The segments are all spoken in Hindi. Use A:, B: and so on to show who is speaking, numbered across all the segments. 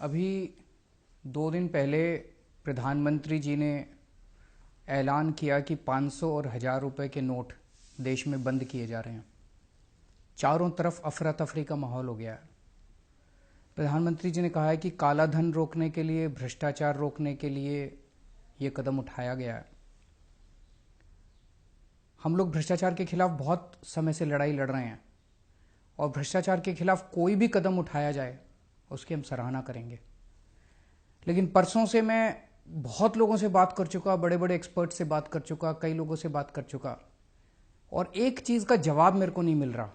A: अभी 2 दिन पहले प्रधानमंत्री जी ने ऐलान किया कि 500 और 1000 रुपए के नोट देश में बंद किए जा रहे हैं। चारों तरफ अफरा तफरी का माहौल हो गया है। प्रधानमंत्री जी ने कहा है कि काला धन रोकने के लिए, भ्रष्टाचार रोकने के लिए ये कदम उठाया गया है। हम लोग भ्रष्टाचार के खिलाफ बहुत समय से लड़ाई लड़ रहे हैं और भ्रष्टाचार के खिलाफ कोई भी कदम उठाया जाए उसकी हम सराहना करेंगे। लेकिन परसों से मैं बहुत लोगों से बात कर चुका, बड़े बड़े एक्सपर्ट से बात कर चुका, कई लोगों से बात कर चुका, और एक चीज का जवाब मेरे को नहीं मिल रहा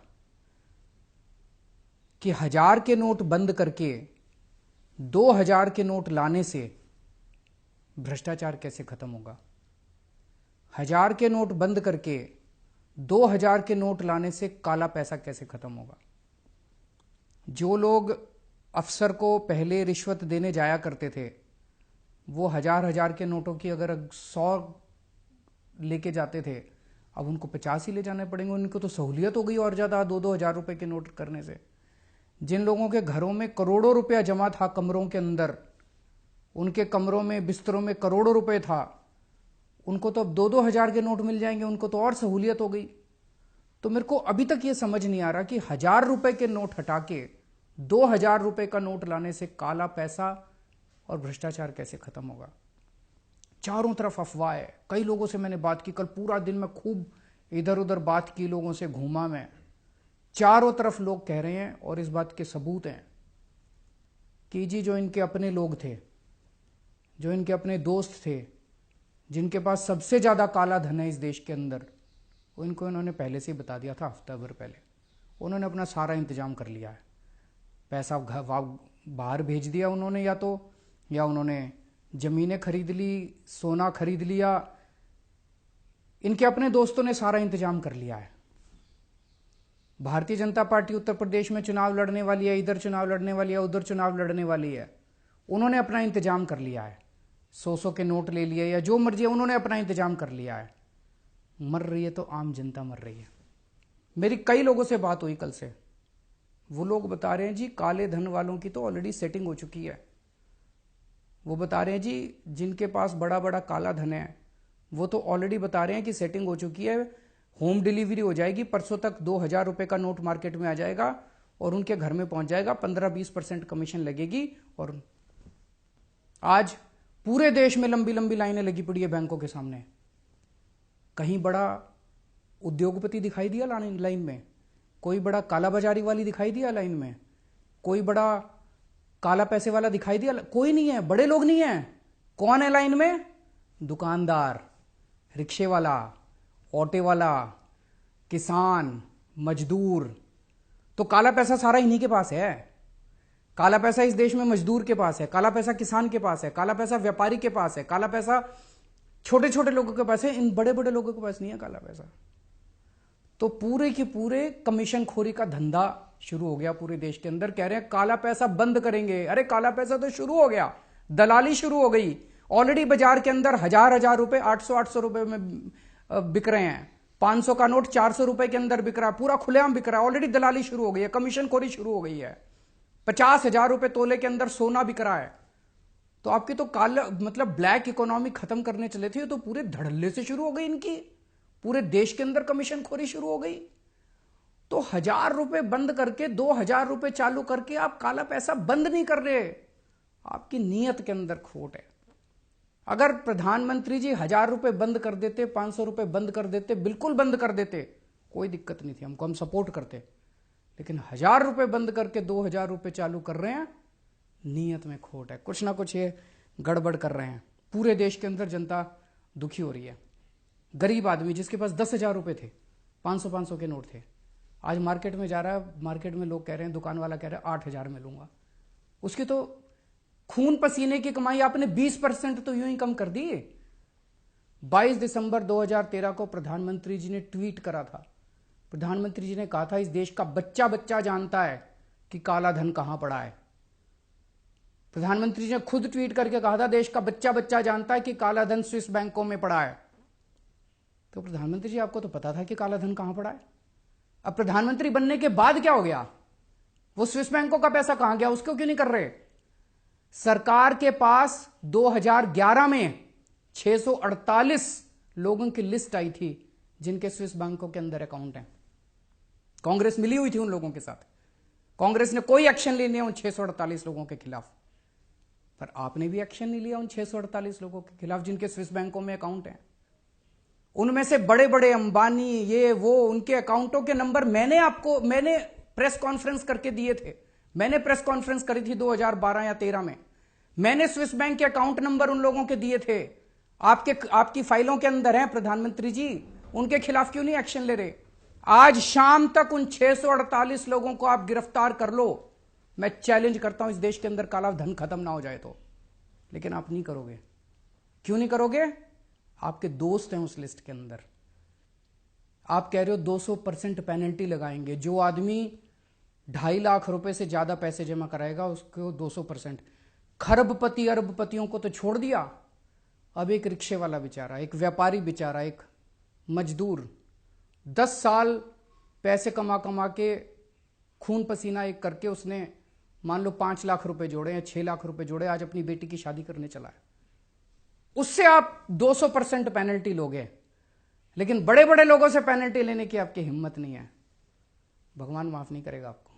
A: कि 1000 के नोट बंद करके 2000 के नोट लाने से भ्रष्टाचार कैसे खत्म होगा। 1000 के नोट बंद करके 2000 के नोट लाने से काला पैसा कैसे खत्म होगा। जो लोग अफसर को पहले रिश्वत देने जाया करते थे, वो 1000 के नोटों की अगर 100 लेके जाते थे, अब उनको 50 ही ले जाने पड़ेंगे। उनको तो सहूलियत हो गई और ज्यादा 2-2 हजार रुपए के नोट करने से। जिन लोगों के घरों में करोड़ों रुपया जमा था कमरों के अंदर, उनके कमरों में, बिस्तरों में करोड़ों रुपए था, उनको तो अब 2-2 हजार के नोट मिल जाएंगे, उनको तो और सहूलियत हो गई। तो मेरे को अभी तक ये समझ नहीं आ रहा कि 1000 रुपए के नोट हटा के 2000 रुपए का नोट लाने से काला पैसा और भ्रष्टाचार कैसे खत्म होगा। चारों तरफ अफवाह है। कई लोगों से मैंने बात की, कल पूरा दिन मैं खूब इधर उधर बात की, लोगों से घूमा मैं। चारों तरफ लोग कह रहे हैं और इस बात के सबूत हैं कि जी जो इनके अपने लोग थे, जो इनके अपने दोस्त थे, जिनके पास सबसे ज्यादा काला धन है इस देश के अंदर, उनको इन्होंने पहले से ही बता दिया था, हफ्ता भर पहले। उन्होंने अपना सारा इंतजाम कर लिया है। पैसा बाहर भेज दिया उन्होंने, या उन्होंने जमीनें खरीद ली, सोना खरीद लिया। इनके अपने दोस्तों ने सारा इंतजाम कर लिया है। भारतीय जनता पार्टी उत्तर प्रदेश में चुनाव लड़ने वाली है, इधर चुनाव लड़ने वाली है, उधर चुनाव लड़ने वाली है। उन्होंने अपना इंतजाम कर लिया है। 100 के नोट ले लिए या जो मर्जी है, उन्होंने अपना इंतजाम कर लिया है। मर रही है तो आम जनता मर रही है। मेरी कई लोगों से बात हुई कल से, वो लोग बता रहे हैं जी काले धन वालों की तो ऑलरेडी सेटिंग हो चुकी है। वो बता रहे हैं जी जिनके पास बड़ा बड़ा काला धन है वो तो ऑलरेडी बता रहे हैं कि सेटिंग हो चुकी है, होम डिलीवरी हो जाएगी, परसों तक 2000 रुपए का नोट मार्केट में आ जाएगा और उनके घर में पहुंच जाएगा, 15-20% कमीशन लगेगी। और आज पूरे देश में लंबी लंबी लाइनें लगी पड़ी है बैंकों के सामने। कहीं बड़ा उद्योगपति दिखाई दिया लाइन में? कोई बड़ा काला बाजारी वाली दिखाई दिया लाइन में? कोई बड़ा काला पैसे वाला दिखाई दिया? कोई नहीं है, बड़े लोग नहीं है। कौन है लाइन में? दुकानदार, रिक्शे वाला, ऑटो वाला, किसान, मजदूर। तो काला पैसा सारा इन्हीं के पास है। काला पैसा इस देश में मजदूर के पास है, काला पैसा किसान के पास है, काला पैसा व्यापारी के पास है, काला पैसा छोटे छोटे लोगों के पास है। इन बड़े बड़े लोगों के पास नहीं है काला पैसा। तो पूरे के पूरे कमीशन खोरी का धंधा शुरू हो गया पूरे देश के अंदर। कह रहे हैं काला पैसा बंद करेंगे। अरे काला पैसा तो शुरू हो गया, दलाली शुरू हो गई। ऑलरेडी बाजार के अंदर 1000 रुपए 800 रुपए में बिक रहे हैं। 500 का नोट 400 रुपए के अंदर बिक रहा है, पूरा खुलेआम बिक रहा है। ऑलरेडी दलाली शुरू हो गई है, कमीशन खोरी शुरू हो गई है। 50,000 रुपए तोले के अंदर सोना बिक रहा है। तो आपकी तो काला मतलब ब्लैक इकोनॉमी खत्म करने चले थे, तो पूरे धड़ल्ले से शुरू हो गई इनकी। पूरे देश के अंदर कमीशन खोरी शुरू हो गई। तो 1000 रुपए बंद करके 2000 रुपए चालू करके आप काला पैसा बंद नहीं कर रहे। आपकी नीयत के अंदर खोट है। अगर प्रधानमंत्री जी 1000 रुपए बंद कर देते, 500 रुपए बंद कर देते, बिल्कुल बंद कर देते, कोई दिक्कत नहीं थी, हमको, हम सपोर्ट करते। लेकिन 1000 रुपए बंद करके 2000 रुपए चालू कर रहे हैं, नीयत में खोट है। कुछ ना कुछ ये गड़बड़ कर रहे हैं। पूरे देश के अंदर जनता दुखी हो रही है। गरीब आदमी जिसके पास 10,000 रुपए थे, 500 के नोट थे, आज मार्केट में जा रहा है, मार्केट में लोग कह रहे हैं, दुकान वाला कह रहा है 8,000 में लूंगा। उसकी तो खून पसीने की कमाई आपने 20% तो यूं ही कम कर दी। 22 दिसंबर 2013 को प्रधानमंत्री जी ने ट्वीट करा था। प्रधानमंत्री जी ने कहा था इस देश का बच्चा बच्चा जानता है कि काला धन कहां पड़ा है। प्रधानमंत्री जी ने खुद ट्वीट करके कहा था देश का बच्चा बच्चा जानता है कि काला धन स्विस बैंकों में पड़ा है। तो प्रधानमंत्री जी आपको तो पता था कि काला धन कहां पड़ा है। अब प्रधानमंत्री बनने के बाद क्या हो गया? वो स्विस बैंकों का पैसा कहां गया? उसको क्यों नहीं कर रहे? सरकार के पास 2011 में 648 लोगों की लिस्ट आई थी जिनके स्विस बैंकों के अंदर अकाउंट हैं। कांग्रेस मिली हुई थी उन लोगों के साथ। कांग्रेस ने कोई एक्शन नहीं लिया उन 648 लोगों के खिलाफ, पर आपने भी एक्शन नहीं लिया उन 648 लोगों के खिलाफ जिनके स्विस बैंकों में अकाउंट हैं। उनमें से बड़े बड़े अंबानी, ये वो, उनके अकाउंटों के नंबर मैंने प्रेस कॉन्फ्रेंस करके दिए थे। मैंने प्रेस कॉन्फ्रेंस करी थी 2012 या 13 में। मैंने स्विस बैंक के अकाउंट नंबर उन लोगों के दिए थे। आपकी फाइलों के अंदर हैं प्रधानमंत्री जी। उनके खिलाफ क्यों नहीं एक्शन ले रहे? आज शाम तक उन 648 लोगों को आप गिरफ्तार कर लो। मैं चैलेंज करता हूं इस देश के अंदर काला धन खत्म ना हो जाए तो। लेकिन आप नहीं करोगे। क्यों नहीं करोगे? आपके दोस्त हैं उस लिस्ट के अंदर। आप कह रहे हो 200% पेनल्टी लगाएंगे। जो आदमी 2.5 लाख रुपए से ज्यादा पैसे जमा कराएगा उसको 200%। खरबपति अरबपतियों को तो छोड़ दिया, अब एक रिक्शे वाला बेचारा, एक व्यापारी बेचारा, एक मजदूर 10 साल पैसे कमा कमा के खून पसीना एक करके उसने मान लो 5 लाख रुपए जोड़े या 6 लाख रुपए जोड़े, आज अपनी बेटी की शादी करने चला है। उससे आप 200% पेनल्टी लोगे, लेकिन बड़े बड़े लोगों से पेनल्टी लेने की आपकी हिम्मत नहीं है। भगवान माफ नहीं करेगा आपको।